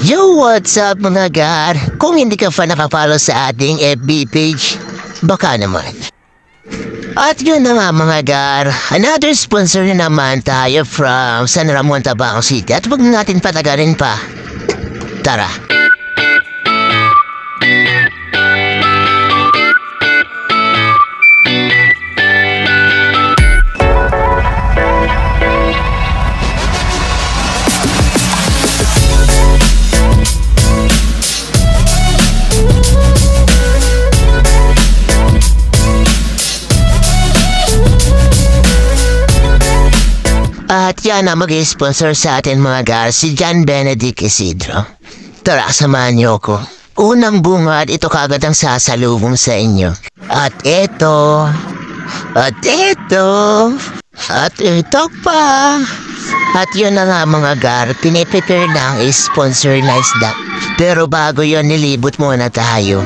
Yo, what's up mga gar? Kung hindi ka pa nakapollow sa ating FB page, baka naman. At yun na nga mga gar, another sponsor na naman tayo from San Ramon, Tabaco City. At huwag natin patagarin pa. Tara! At yan na mag-sponsor sa atin mga gar, si John Benedict Isidro. Tara, samahan niyo ko. Unang bungad, ito kagad ang sasalubong sa inyo. At ito pa. At yun na nga mga gar, piniprepare na ang sponsor na isda. Pero bago yun, nilibot muna tayo.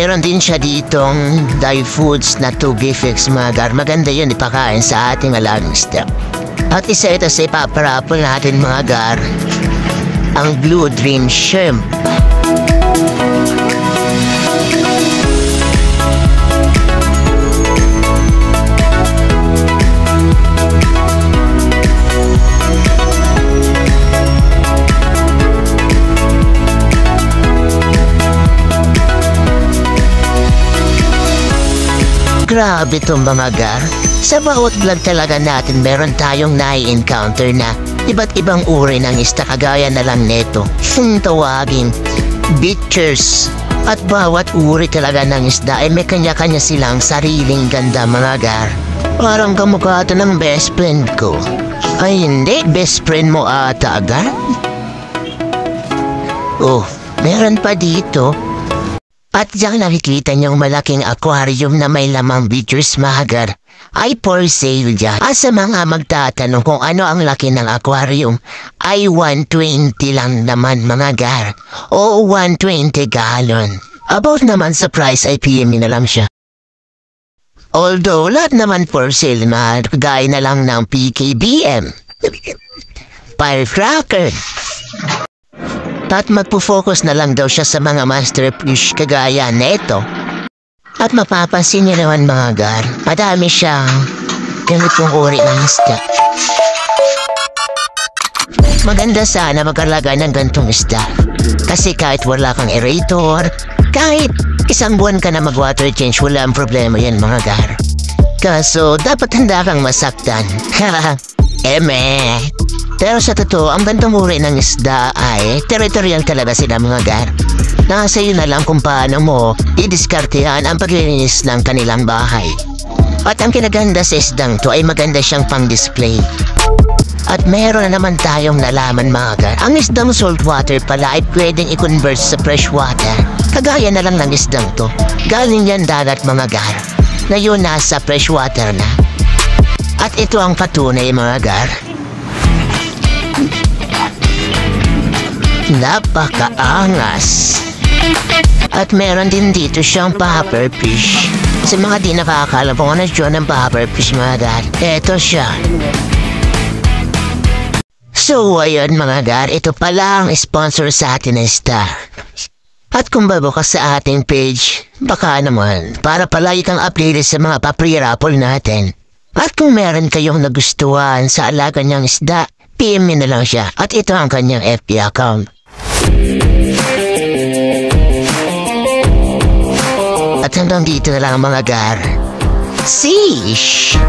Meron din siya ditong dive foods na tubig fix mga gar. Maganda yun ipakain sa ating alagang isda. At isa ito sa ipaparapol natin mga gar, ang Blue Dream Shrimp. Grabe itong mga gar. Sa bawat vlog talaga natin meron tayong nai-encounter na iba't ibang uri ng isda kagaya na lang neto. Tawagin beachers. At bawat uri talaga ng isda ay may kanya-kanya silang sariling ganda mga gar. Parang kamukha ito ng best friend ko. Ay hindi, best friend mo ata gar? Oh, meron pa dito. At diyang nakikita niyong malaking aquarium na may lamang beachers mahagar ay for sale dyan. At sa mga magtatanong kung ano ang laki ng aquarium ay 120 lang naman mga gar o 120 gallon. About naman sa price ay PM na lang siya. Although lahat naman for sale na gaya na lang ng PKBM, Firecracker. At magpo-focus na lang daw siya sa mga masterfish kagaya neto. At mapapansin niyo naman mga gar, madami siyang ganitong uri ng isda. Maganda sana mag-alaga ng gantong isda. Kasi kahit wala kang aerator, kahit isang buwan ka na mag-water change, wala ang problema yan mga gar. Kaso dapat handa kang masaktan. Eme. Pero sa totoo, ang gantong uri ng isda ay territorial talaga sila mga gar. Nasa iyo na lang kung paano mo idiskartehan ang paglilinis ng kanilang bahay. At ang kinaganda sa isdang to ay maganda siyang pang-display. At meron na naman tayong nalaman mga gar. Ang isdang saltwater pala ay pwedeng i-convert sa freshwater. Kagaya na lang ng isdang to. Galing yan dagat mga gar. Na yun nasa freshwater na. At ito ang patunay mga gar. Napakaangas. At meron din dito siyang pufferfish. Sa mga di nakakala kung ano siya ng pufferfish mga gar, eto siya. So ayun mga gar, ito pala ang sponsor sa atin na star. At kung bago ka sa ating page, baka naman para palagi kang updated sa mga papri-rapol natin. At kung meron kayong nagustuhan sa alaga niyang isda, PM na lang siya. At ito ang kanyang FB account. At hanggang dito na lang mga gar. Sheesh!